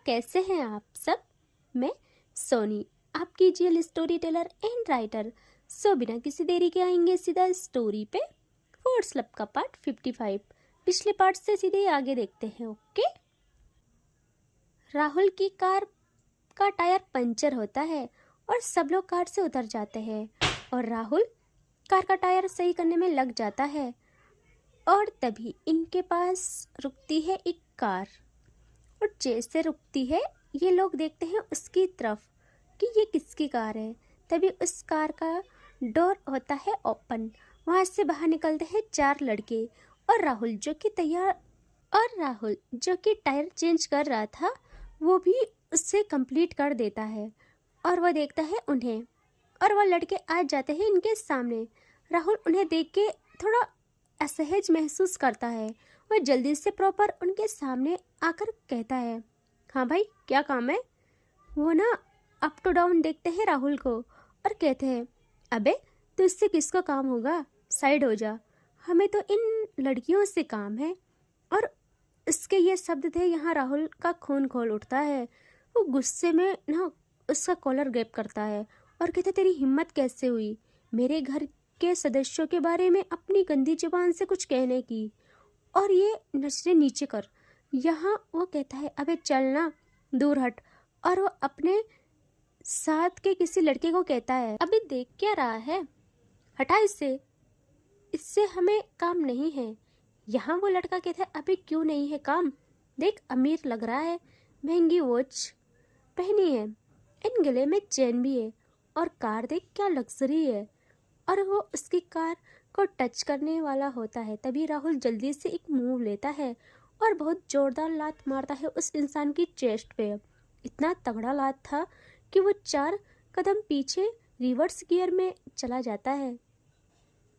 कैसे हैं आप सब। मैं सोनी, आपकी real story teller and writer. बिना किसी देरी के आएंगे सीधा स्टोरी पे। फोर्स क्लब का पार्ट 55। पिछले पार्ट से सीधे आगे देखते हैं। ओके। राहुल की कार का टायर पंचर होता है और सब लोग कार से उतर जाते हैं और राहुल कार का टायर सही करने में लग जाता है। और तभी इनके पास रुकती है एक कार और जैसे रुकती है ये लोग देखते हैं उसकी तरफ कि ये किसकी कार है। तभी उस कार का डोर होता है ओपन। वहाँ से बाहर निकलते हैं 4 लड़के और राहुल जो कि टायर चेंज कर रहा था वो भी उससे कंप्लीट कर देता है और वह देखता है उन्हें और वह लड़के आ जाते हैं इनके सामने। राहुल उन्हें देख के थोड़ा असहज महसूस करता है और जल्दी से प्रॉपर उनके सामने आकर कहता है, हाँ भाई क्या काम है। वो ना अप टू डाउन देखते हैं राहुल को और कहते हैं, अबे तो इससे किसका काम होगा, साइड हो जा, हमें तो इन लड़कियों से काम है। और इसके ये शब्द थे, यहाँ राहुल का खून खौल उठता है। वो गुस्से में ना उसका कॉलर ग्रैब करता है और कहते, तेरी हिम्मत कैसे हुई मेरे घर के सदस्यों के बारे में अपनी गंदी जुबान से कुछ कहने की, और ये नजरें नीचे कर। यहाँ वो कहता है, अबे चल ना दूर हट। और वो अपने साथ के किसी लड़के को कहता है, अभी देख क्या रहा है, हटा इससे, इससे हमें काम नहीं है। यहाँ वो लड़का कहता है, अभी क्यों नहीं है काम, देख अमीर लग रहा है, महंगी वॉच पहनी है, इन गले में चेन भी है, और कार देख क्या लग्जरी है। और वो उसकी कार को टच करने वाला होता है। तभी राहुल जल्दी से एक मूव लेता है और बहुत जोरदार लात मारता है उस इंसान की चेस्ट पे। इतना तगड़ा लात था कि वो 4 कदम पीछे रिवर्स गियर में चला जाता है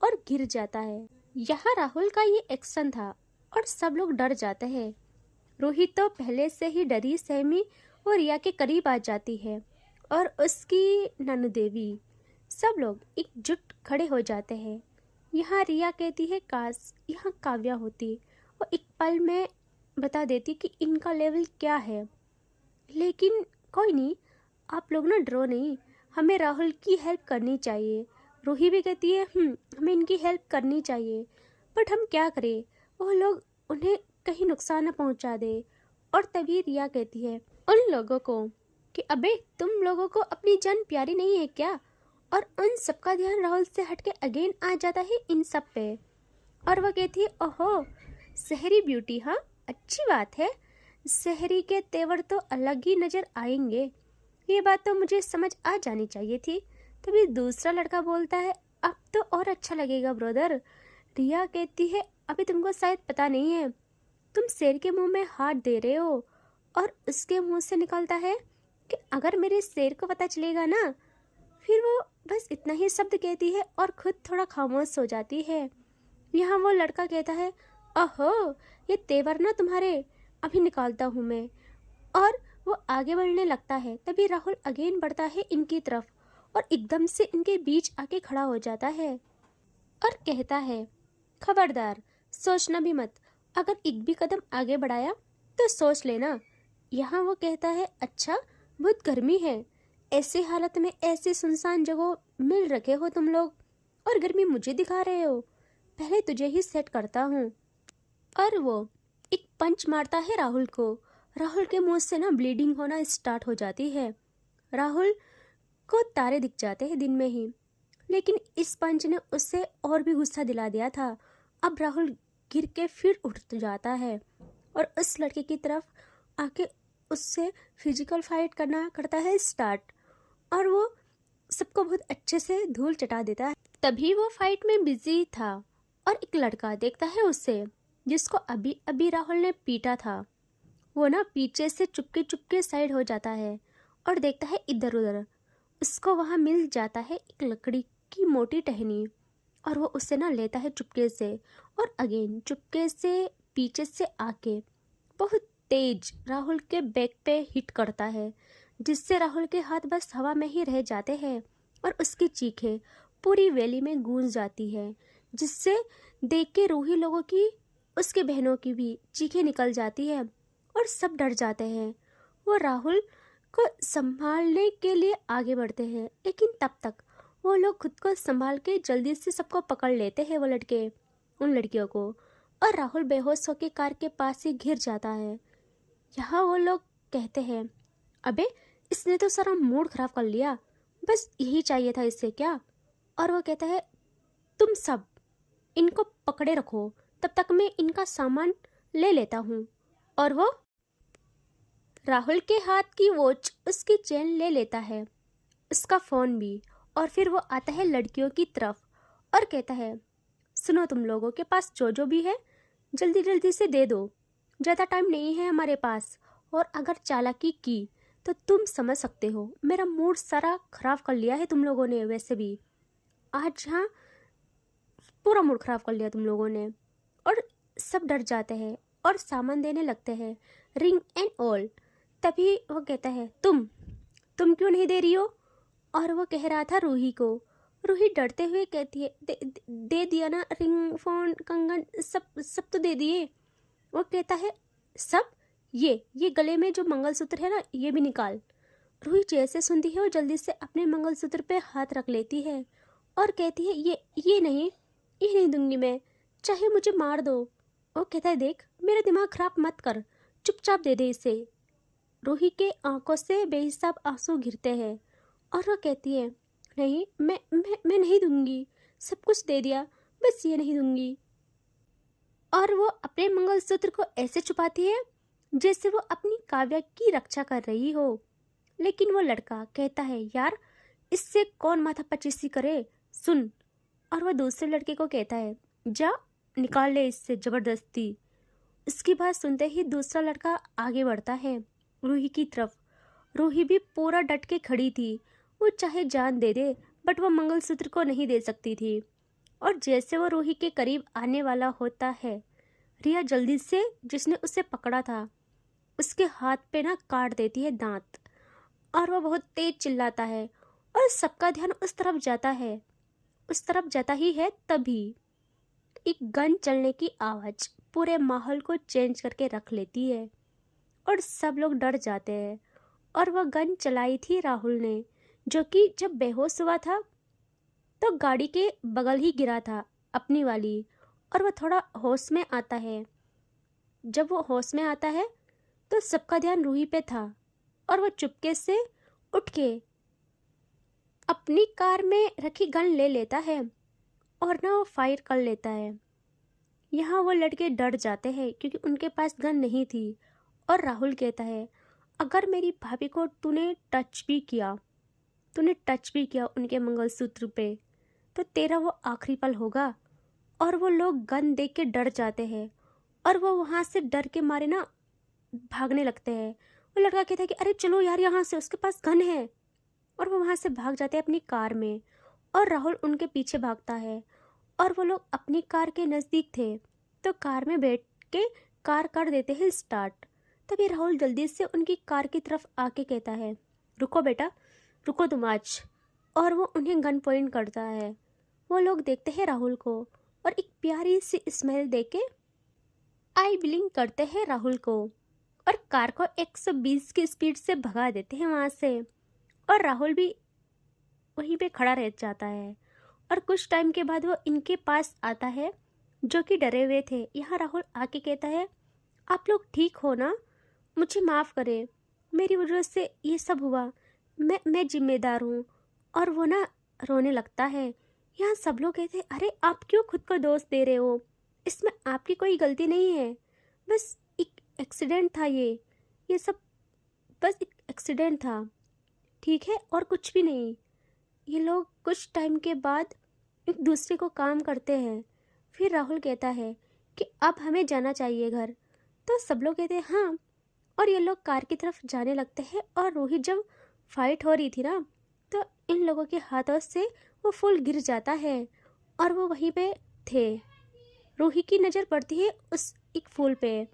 और गिर जाता है। यहाँ राहुल का ये एक्शन था और सब लोग डर जाते हैं। रोहित तो पहले से ही डरी सहमी वो रिया के करीब आ जाती है और उसकी ननू देवी, सब लोग एकजुट खड़े हो जाते हैं। यहाँ रिया कहती है, काश यहाँ काव्या होती, वो एक पल में बता देती कि इनका लेवल क्या है। लेकिन कोई नहीं, आप लोग ना डरो नहीं, हमें राहुल की हेल्प करनी चाहिए। रूही भी कहती है, हमें इनकी हेल्प करनी चाहिए, बट हम क्या करें, वो लोग उन्हें कहीं नुकसान न पहुँचा दे। और तभी रिया कहती है उन लोगों को कि अबे तुम लोगों को अपनी जान प्यारी नहीं है क्या। और उन सबका ध्यान राहुल से हटके अगेन आ जाता है इन सब पे। और वह कहती है, ओहो शहरी ब्यूटी, हाँ अच्छी बात है, शहरी के तेवर तो अलग ही नजर आएंगे, ये बात तो मुझे समझ आ जानी चाहिए थी। तभी दूसरा लड़का बोलता है, अब तो और अच्छा लगेगा ब्रदर। रिया कहती है, अभी तुमको शायद पता नहीं है, तुम शेर के मुंह में हाथ दे रहे हो। और उसके मुंह से निकलता है कि अगर मेरे शेर को पता चलेगा ना, फिर वो बस इतना ही शब्द कहती है और खुद थोड़ा खामोश हो जाती है। यहाँ वो लड़का कहता है, ओहो ये तेवर ना तुम्हारे, अभी निकालता हूँ मैं। और वो आगे बढ़ने लगता है। तभी राहुल अगेन बढ़ता है इनकी तरफ और एकदम से इनके बीच आके खड़ा हो जाता है और कहता है, खबरदार सोचना भी मत, अगर एक भी कदम आगे बढ़ाया तो सोच लेना। यहाँ वो कहता है, अच्छा बहुत गर्मी है, ऐसे हालत में ऐसे सुनसान जगह मिल रखे हो तुम लोग और गर्मी मुझे दिखा रहे हो, पहले तुझे ही सेट करता हूँ। और वो एक पंच मारता है राहुल को। राहुल के मुंह से ना ब्लीडिंग होना स्टार्ट हो जाती है। राहुल को तारे दिख जाते हैं दिन में ही, लेकिन इस पंच ने उससे और भी गुस्सा दिला दिया था। अब राहुल गिर के फिर उठ जाता है और उस लड़के की तरफ आके उससे फिजिकल फाइट करता है स्टार्ट, और वो सबको बहुत अच्छे से धूल चटा देता है। तभी वो फाइट में बिजी था और एक लड़का देखता है उसे, जिसको अभी अभी राहुल ने पीटा था। वो ना पीछे से चुपके साइड हो जाता है और देखता है इधर उधर। उसको वहाँ मिल जाता है एक लकड़ी की मोटी टहनी और वो उससे ना लेता है चुपके से और अगेन चुपके से पीछे से आके बहुत तेज राहुल के बैक पे हिट करता है, जिससे राहुल के हाथ बस हवा में ही रह जाते हैं और उसकी चीखें पूरी वैली में गूंज जाती है, जिससे देख के रूही लोगों की, उसके बहनों की भी चीखें निकल जाती है और सब डर जाते हैं। वो राहुल को संभालने के लिए आगे बढ़ते हैं, लेकिन तब तक वो लोग खुद को संभाल के जल्दी से सबको पकड़ लेते हैं, वो लड़के उन लड़कियों को। और राहुल बेहोश होकर कार के पास ही गिर जाता है। यहाँ वो लोग कहते हैं, अबे इसने तो सारा मूड खराब कर लिया, बस यही चाहिए था इससे क्या। और वो कहता है, तुम सब इनको पकड़े रखो, तब तक मैं इनका सामान ले लेता हूँ। और वो राहुल के हाथ की वॉच, उसकी चेन ले लेता है, उसका फ़ोन भी। और फिर वो आता है लड़कियों की तरफ और कहता है, सुनो तुम लोगों के पास जो जो भी है जल्दी जल्दी से दे दो, ज़्यादा टाइम नहीं है हमारे पास। और अगर चालाकी की तो तुम समझ सकते हो, मेरा मूड सारा ख़राब कर लिया है तुम लोगों ने। वैसे भी आज यहाँ पूरा मूड ख़राब कर लिया तुम लोगों ने। और सब डर जाते हैं और सामान देने लगते हैं, रिंग एंड ऑल। तभी वो कहता है, तुम क्यों नहीं दे रही हो। और वो कह रहा था रूही को। रूही डरते हुए कहती है, दे दिया ना, रिंग, फोन, कंगन, सब तो दे दिए। वो कहता है, सब? ये गले में जो मंगलसूत्र है ना, ये भी निकाल। रूही जैसे सुनती है वो जल्दी से अपने मंगलसूत्र पे हाथ रख लेती है और कहती है, ये नहीं दूंगी मैं, चाहे मुझे मार दो। वो कहता है, देख मेरा दिमाग खराब मत कर, चुपचाप दे दे इसे। रूही के आंखों से बेहिसाब आंसू गिरते हैं और वो कहती है, नहीं, मैं नहीं दूंगी, सब कुछ दे दिया, बस ये नहीं दूंगी। और वो अपने मंगलसूत्र को ऐसे छुपाती है जैसे वो अपनी काव्या की रक्षा कर रही हो। लेकिन वो लड़का कहता है, यार इससे कौन माथा पचीसी करे, सुन। और वो दूसरे लड़के को कहता है, जा निकाल ले इससे ज़बरदस्ती। उसकी बात सुनते ही दूसरा लड़का आगे बढ़ता है रूही की तरफ। रूही भी पूरा डट के खड़ी थी, वो चाहे जान दे दे बट वो मंगलसूत्र को नहीं दे सकती थी। और जैसे वो रूही के करीब आने वाला होता है, रिया जल्दी से, जिसने उसे पकड़ा था, उसके हाथ पे ना काट देती है दांत। और वो बहुत तेज चिल्लाता है और सबका ध्यान उस तरफ जाता ही है। तभी एक गन चलने की आवाज़ पूरे माहौल को चेंज करके रख लेती है और सब लोग डर जाते हैं। और वह गन चलाई थी राहुल ने, जो कि जब बेहोश हुआ था तो गाड़ी के बगल ही गिरा था, अपनी वाली। और वह थोड़ा होश में आता है। जब वो होश में आता है तो सबका ध्यान रूही पे था और वह चुपके से उठ के अपनी कार में रखी गन ले लेता है और ना वो फायर कर लेता है। यहाँ वो लड़के डर जाते हैं क्योंकि उनके पास गन नहीं थी। और राहुल कहता है, अगर मेरी भाभी को तूने टच भी किया उनके मंगलसूत्र पे, तो तेरा वो आखिरी पल होगा। और वो लोग गन देख के डर जाते हैं और वो वहाँ से डर के मारे ना भागने लगते हैं। वो लड़का कहता है कि अरे चलो यार यहाँ से, उसके पास गन है। और वो वहाँ से भाग जाते हैं अपनी कार में और राहुल उनके पीछे भागता है। और वो लोग अपनी कार के नज़दीक थे तो कार में बैठ के कार कर देते हैं स्टार्ट। तभी राहुल जल्दी से उनकी कार की तरफ आके कहता है, रुको बेटा, रुको तुम आज। और वो उन्हें गन पॉइंट करता है। वो लोग देखते हैं राहुल को और एक प्यारी सी स्माइल देके आई बिलिंग करते हैं राहुल को और कार को 120 की स्पीड से भगा देते हैं वहाँ से। और राहुल भी वहीं पे खड़ा रह जाता है। और कुछ टाइम के बाद वो इनके पास आता है जो कि डरे हुए थे। यहाँ राहुल आके कहता है, आप लोग ठीक हो ना, मुझे माफ़ करें, मेरी वजह से ये सब हुआ, मैं जिम्मेदार हूँ। और वो ना रोने लगता है। यहाँ सब लोग कहते हैं, अरे आप क्यों खुद को दोष दे रहे हो, इसमें आपकी कोई गलती नहीं है, बस एक एक्सीडेंट था, ये सब बस एक एक्सीडेंट था, ठीक है, और कुछ भी नहीं। ये लोग कुछ टाइम के बाद एक दूसरे को काम करते हैं। फिर राहुल कहता है कि अब हमें जाना चाहिए घर। तो सब लोग कहते हैं हाँ। और ये लोग कार की तरफ जाने लगते हैं। और रोहित जब फाइट हो रही थी ना, तो इन लोगों के हाथों से वो फूल गिर जाता है और वो वहीं पे थे। रूही की नज़र पड़ती है उस एक फूल पे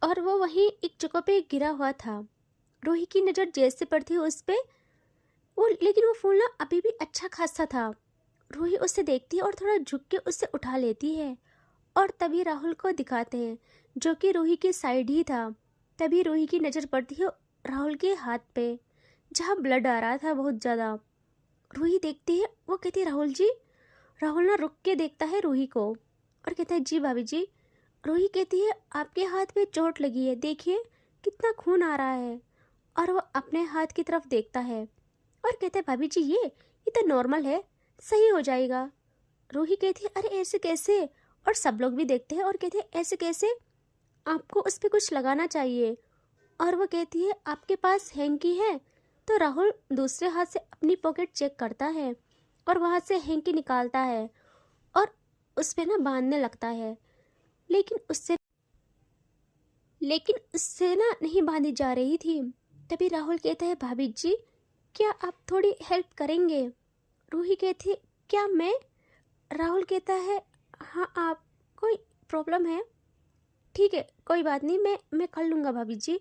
और वो वहीं एक जगह पे गिरा हुआ था। रूही की नज़र जैसे पड़ती है उस पे, वो लेकिन वो फूल ना अभी भी अच्छा खासा था। रूही उसे देखती है और थोड़ा झुक के उसे उठा लेती है और तभी राहुल को दिखाते हैं जो कि रूही की साइड ही था। तभी रूही की नज़र पड़ती है राहुल के हाथ पे, जहाँ ब्लड आ रहा था बहुत ज़्यादा। रूही देखती है, वो कहती है राहुल जी। राहुल ना रुक के देखता है रूही को और कहता है जी भाभी जी। रूही कहती है आपके हाथ पे चोट लगी है, देखिए कितना खून आ रहा है। और वो अपने हाथ की तरफ देखता है और कहता है भाभी जी ये तो नॉर्मल है, सही हो जाएगा। रूही कहती है अरे ऐसे कैसे। और सब लोग भी देखते हैं और कहते हैं ऐसे कैसे, आपको उस पर कुछ लगाना चाहिए। और वो कहती है आपके पास हैंकी है। तो राहुल दूसरे हाथ से अपनी पॉकेट चेक करता है और वहाँ से हैंकी निकालता है और उस पर ना बांधने लगता है। लेकिन उससे ना नहीं बांधी जा रही थी। तभी राहुल कहता है भाभी जी क्या आप थोड़ी हेल्प करेंगे। रूही कहती है क्या मैं। राहुल कहता है हाँ आप, कोई प्रॉब्लम है। ठीक है कोई बात नहीं, मैं कर लूँगा भाभी जी।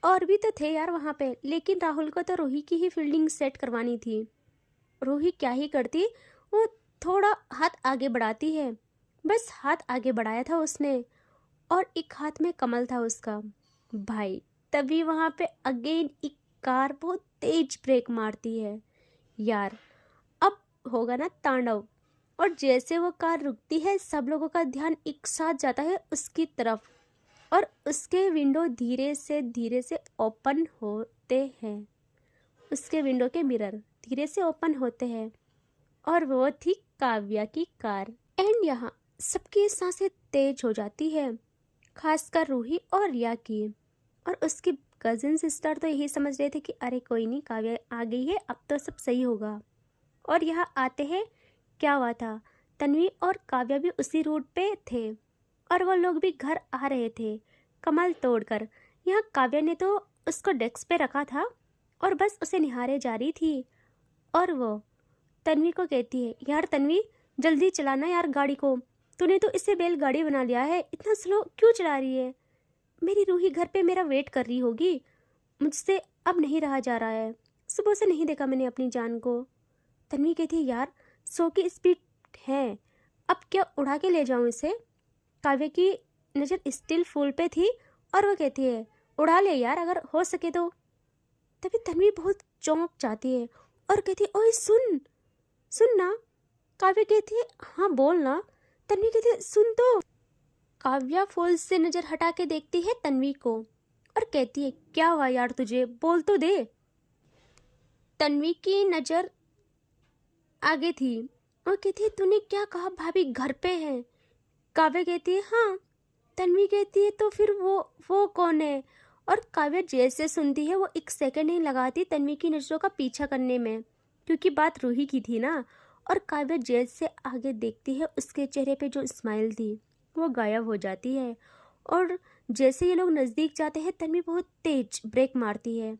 और भी तो थे यार वहाँ पे, लेकिन राहुल को तो रूही की ही फील्डिंग सेट करवानी थी। रूही क्या ही करती, वो थोड़ा हाथ आगे बढ़ाती है, बस हाथ आगे बढ़ाया था उसने और एक हाथ में कमल था उसका। भाई तभी वहाँ पे अगेन एक कार बहुत तेज ब्रेक मारती है। यार अब होगा ना तांडव। और जैसे वो कार रुकती है सब लोगों का ध्यान एक साथ जाता है उसकी तरफ और उसके विंडो धीरे से ओपन होते हैं। उसके विंडो के मिरर धीरे से ओपन होते हैं और वो थी काव्या की कार। एंड यहाँ सबकी सांसें तेज हो जाती है, खासकर रूही और रिया की। और उसकी कजिन सिस्टर तो यही समझ रहे थे कि अरे कोई नहीं, काव्या आ गई है, अब तो सब सही होगा। और यहाँ आते हैं, क्या हुआ था, तन्वी और काव्या भी उसी रूट पे थे और वो लोग भी घर आ रहे थे कमल तोड़कर। यहाँ काव्या ने तो उसको डेस्क पे रखा था और बस उसे निहारे जा रही थी। और वो तन्वी को कहती है यार तन्वी जल्दी चलाना यार गाड़ी को, तूने तो इसे बैलगाड़ी बना लिया है, इतना स्लो क्यों चला रही है। मेरी रूही घर पे मेरा वेट कर रही होगी, मुझसे अब नहीं रहा जा रहा है, सुबह से नहीं देखा मैंने अपनी जान को। तन्वी कहती है यार 100 की स्पीड है, अब क्या उड़ा के ले जाऊं इसे। काव्या की नज़र स्टिल फूल पे थी और वो कहती है उड़ा ले यार अगर हो सके तो। तभी तन्वी बहुत चौंक जाती है और कहती है ओए सुन सुन ना। काव्या कहती है हाँ बोल ना। तन्वी कहती है सुन तो। काव्या फूल से नज़र हटा के देखती है तन्वी को और कहती है क्या हुआ यार तुझे, बोल तो दे। तन्वी की नज़र आगे थी और कहती है तूने क्या कहा, भाभी घर पे है। काव्या कहती है हाँ। तन्वी कहती है तो फिर वो कौन है। और काव्या जैसे सुनती है वो एक सेकंड नहीं लगाती तन्वी की नज़रों का पीछा करने में, क्योंकि बात रूही की थी ना। और काव्या जैसे आगे देखती है उसके चेहरे पे जो स्माइल थी वो गायब हो जाती है। और जैसे ये लोग नज़दीक जाते हैं तन्वी बहुत तेज ब्रेक मारती है।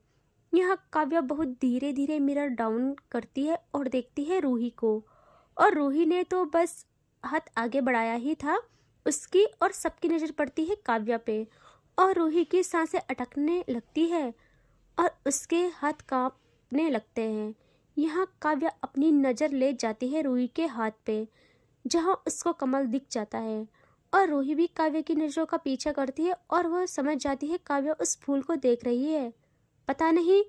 यहाँ काव्या बहुत धीरे धीरे मिरर डाउन करती है और देखती है रूही को। और रूही ने तो बस हाथ आगे बढ़ाया ही था उसकी, और सबकी नज़र पड़ती है काव्या पे और रूही की सांसें अटकने लगती है और उसके हाथ कांपने लगते हैं। यहाँ काव्या अपनी नज़र ले जाती है रूही के हाथ पे, जहाँ उसको कमल दिख जाता है। और रूही भी काव्या की नज़रों का पीछा करती है और वह समझ जाती है काव्या उस फूल को देख रही है। पता नहीं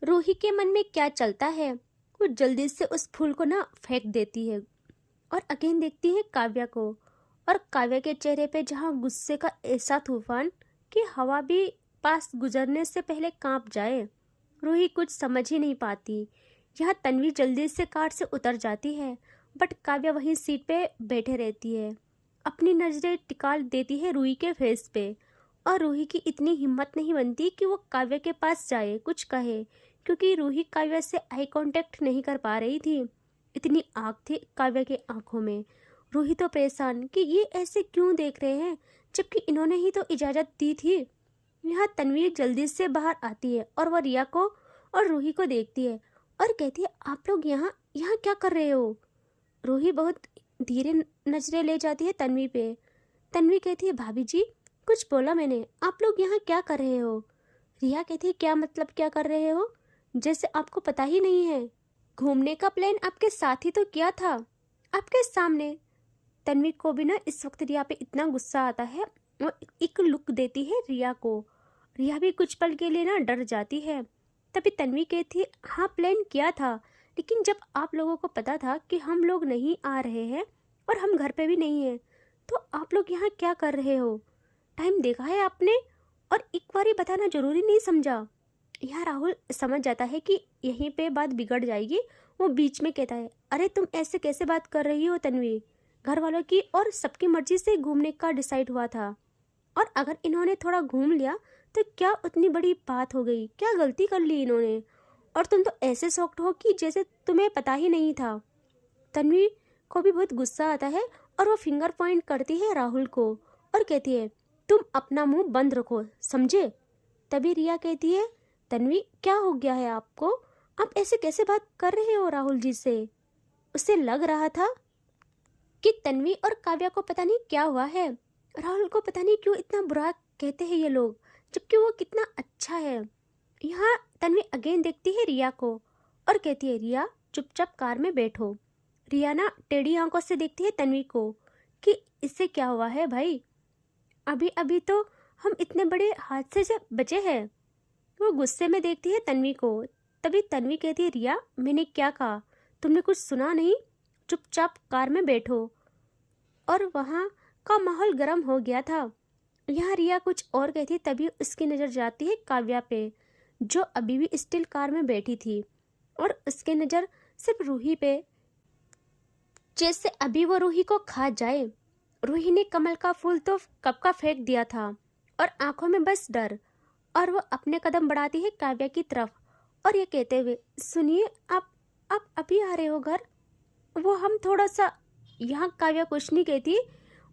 रूही के मन में क्या चलता है, वो जल्दी से उस फूल को ना फेंक देती है और अगेन देखती है काव्या को। और काव्या के चेहरे पे जहाँ गुस्से का ऐसा तूफान कि हवा भी पास गुजरने से पहले कांप जाए। रूही कुछ समझ ही नहीं पाती। यहाँ तन्वी जल्दी से कार से उतर जाती है, बट काव्या वहीं सीट पे बैठे रहती है, अपनी नज़रें टिका देती है रूही के फेस पे। और रूही की इतनी हिम्मत नहीं बनती कि वो काव्या के पास जाए कुछ कहे, क्योंकि रूही काव्या से आई कांटेक्ट नहीं कर पा रही थी, इतनी आग थी काव्या के आंखों में। रूही तो परेशान कि ये ऐसे क्यों देख रहे हैं, जबकि इन्होंने ही तो इजाज़त दी थी। यहाँ तन्वी जल्दी से बाहर आती है और वह रिया को और रूही को देखती है और कहती है आप लोग यहाँ यहाँ क्या कर रहे हो। रूही बहुत धीरे नजरें ले जाती है तन्वी पे। तन्वी कहती है भाभी जी कुछ बोला मैंने, आप लोग यहाँ क्या कर रहे हो। रिया कहती है क्या मतलब क्या कर रहे हो, जैसे आपको पता ही नहीं है, घूमने का प्लान आपके साथ ही तो किया था, आपके सामने। तन्वी को भी ना इस वक्त रिया पे इतना गुस्सा आता है, वो एक लुक देती है रिया को। रिया भी कुछ पल के लिए ना डर जाती है। तभी तन्वी कहती है, हाँ प्लान किया था, लेकिन जब आप लोगों को पता था कि हम लोग नहीं आ रहे हैं और हम घर पे भी नहीं हैं, तो आप लोग यहाँ क्या कर रहे हो? टाइम देखा है आपने? और एक बार ही बताना जरूरी नहीं समझा? यहाँ राहुल समझ जाता है कि यहीं पे बात बिगड़ जाएगी। वो बीच में कहता है, अरे तुम ऐसे कैसे बात कर रही हो तन्वी? घर वालों की और सबकी मर्जी से घूमने का डिसाइड हुआ था, और अगर इन्होंने थोड़ा घूम लिया तो क्या उतनी बड़ी बात हो गई? क्या गलती कर ली इन्होंने? और तुम तो ऐसे शॉक्ड हो कि जैसे तुम्हें पता ही नहीं था। तन्वी को भी बहुत गुस्सा आता है और वो फिंगर पॉइंट करती है राहुल को और कहती है, तुम अपना मुंह बंद रखो, समझे? तभी रिया कहती है, तन्वी क्या हो गया है आपको? आप ऐसे कैसे बात कर रहे हो राहुल जी से? उसे लग रहा था कि तन्वी और काव्या को पता नहीं क्या हुआ है। राहुल को पता नहीं क्यों इतना बुरा कहते हैं ये लोग, जबकि वो कितना अच्छा है। यहाँ तन्वी अगेन देखती है रिया को और कहती है, रिया चुपचाप कार में बैठो। रिया ना टेढ़ी आंखों से देखती है तन्वी को कि इससे क्या हुआ है भाई? अभी अभी तो हम इतने बड़े हादसे से बचे हैं। वो गुस्से में देखती है तन्वी को। तभी तन्वी कहती है, रिया मैंने क्या कहा? तुमने कुछ सुना नहीं? चुपचाप कार में बैठो। और वहाँ का माहौल गर्म हो गया था। यहाँ रिया कुछ और कहती, तभी उसकी नज़र जाती है काव्या पे, जो अभी भी स्टिल कार में बैठी थी, और उसके नज़र सिर्फ रूही पे, जैसे अभी वो रूही को खा जाए। रूही ने कमल का फूल तो कब का फेंक दिया था और आंखों में बस डर। और वो अपने कदम बढ़ाती है काव्या की तरफ और ये कहते हुए, सुनिए आप अभी आ रहे हो घर? वो हम थोड़ा सा। यहाँ काव्या कुछ नहीं कहती,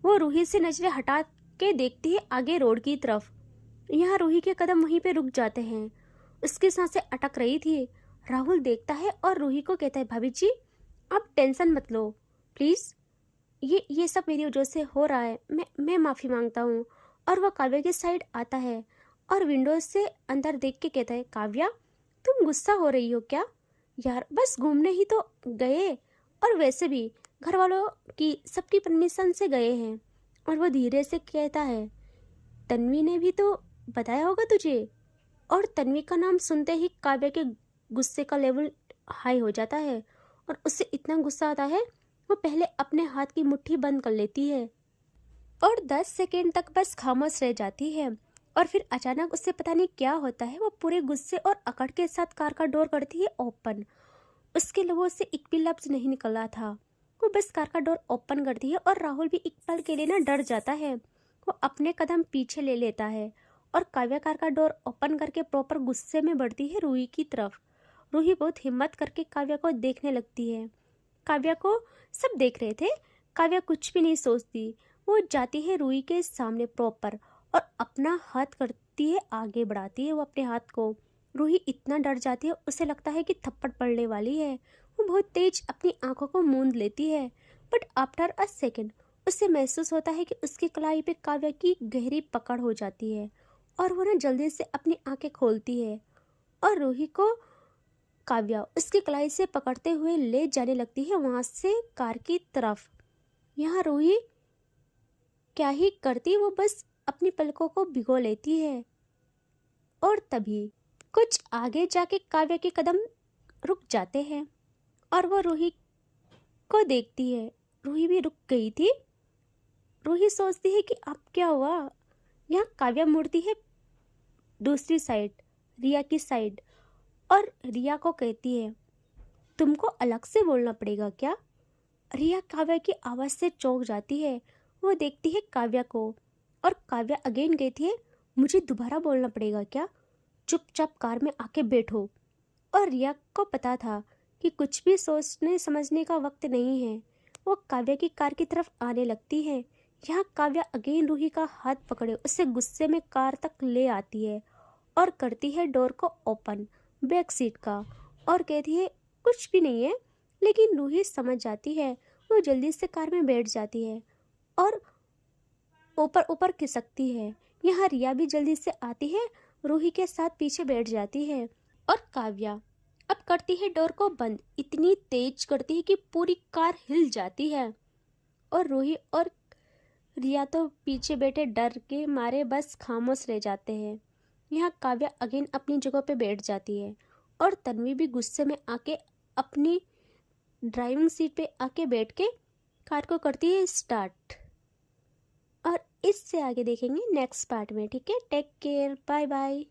वो रूही से नजरें हटा के देखती है आगे रोड की तरफ। यहाँ रूही के कदम वहीं पे रुक जाते हैं, उसकी सांसें अटक रही थी। राहुल देखता है और रूही को कहता है, भाभी जी आप टेंशन मत लो प्लीज़, ये सब मेरी वजह से हो रहा है, मैं माफ़ी मांगता हूँ। और वह काव्या की साइड आता है और विंडो से अंदर देख के कहता है, काव्या तुम गुस्सा हो रही हो क्या? यार बस घूमने ही तो गए, और वैसे भी घर वालों की सबकी परमिशन से गए हैं। और वो धीरे से कहता है, तन्वी ने भी तो बताया होगा तुझे? और तन्वी का नाम सुनते ही काव्या के गुस्से का लेवल हाई हो जाता है और उससे इतना गुस्सा आता है वो पहले अपने हाथ की मुट्ठी बंद कर लेती है और 10 सेकेंड तक बस खामोश रह जाती है। और फिर अचानक उससे पता नहीं क्या होता है, वो पूरे गुस्से और अकड़ के साथ कार का डोर करती है ओपन। उसके लबों से एक भी लफ्ज नहीं निकला था, वो बस कार का डोर ओपन करती है और राहुल भी एक पल के लिए ना डर जाता है। वो अपने कदम पीछे ले लेता है और काव्या कार का डोर ओपन करके प्रॉपर गुस्से में बढ़ती है रूही की तरफ। रूही बहुत हिम्मत करके काव्या को देखने लगती है। काव्या को सब देख रहे थे, काव्या कुछ भी नहीं सोचती, वो जाती है रूही के सामने प्रॉपर और अपना हाथ करती है, आगे बढ़ाती है वो अपने हाथ को। रूही इतना डर जाती है, उसे लगता है कि थप्पड़ पड़ने वाली है। वो बहुत तेज अपनी आंखों को मूंद लेती है, बट आफ्टर अ सेकेंड उसे महसूस होता है कि उसकी कलाई पे काव्या की गहरी पकड़ हो जाती है और वो ना जल्दी से अपनी आंखें खोलती है और रूही को काव्या उसकी कलाई से पकड़ते हुए ले जाने लगती है वहां से कार की तरफ। यहाँ रूही क्या ही करती, वो बस अपनी पलकों को भिगो लेती है। और तभी कुछ आगे जाके काव्या के कदम रुक जाते हैं और वो रूही को देखती है। रूही भी रुक गई थी। रूही सोचती है कि अब क्या हुआ। यहाँ काव्या मुड़ती है दूसरी साइड, रिया की साइड, और रिया को कहती है, तुमको अलग से बोलना पड़ेगा क्या? रिया काव्या की आवाज़ से चौंक जाती है। वो देखती है काव्या को और काव्या अगेन कहती है, मुझे दोबारा बोलना पड़ेगा क्या? चुपचाप कार में आके बैठो। और रिया को पता था कि कुछ भी सोचने समझने का वक्त नहीं है। वो काव्या की कार की तरफ आने लगती है। यहाँ काव्या अगेन रूही का हाथ पकड़े उसे गुस्से में कार तक ले आती है और करती है डोर को ओपन बैक सीट का और कहती है, कुछ भी नहीं है। लेकिन रूही समझ जाती है, वो जल्दी से कार में बैठ जाती है और ऊपर ऊपर खिसकती है। यहाँ रिया भी जल्दी से आती है, रूही के साथ पीछे बैठ जाती है और काव्या अब करती है डोर को बंद। इतनी तेज करती है कि पूरी कार हिल जाती है और रूही और रिया तो पीछे बैठे डर के मारे बस खामोश रह जाते हैं। यहाँ काव्या अगेन अपनी जगह पे बैठ जाती है और तन्वी भी गुस्से में आके अपनी ड्राइविंग सीट पे आके बैठ के कार को करती है स्टार्ट। और इससे आगे देखेंगे नेक्स्ट पार्ट में। ठीक है, टेक केयर, बाय बाय।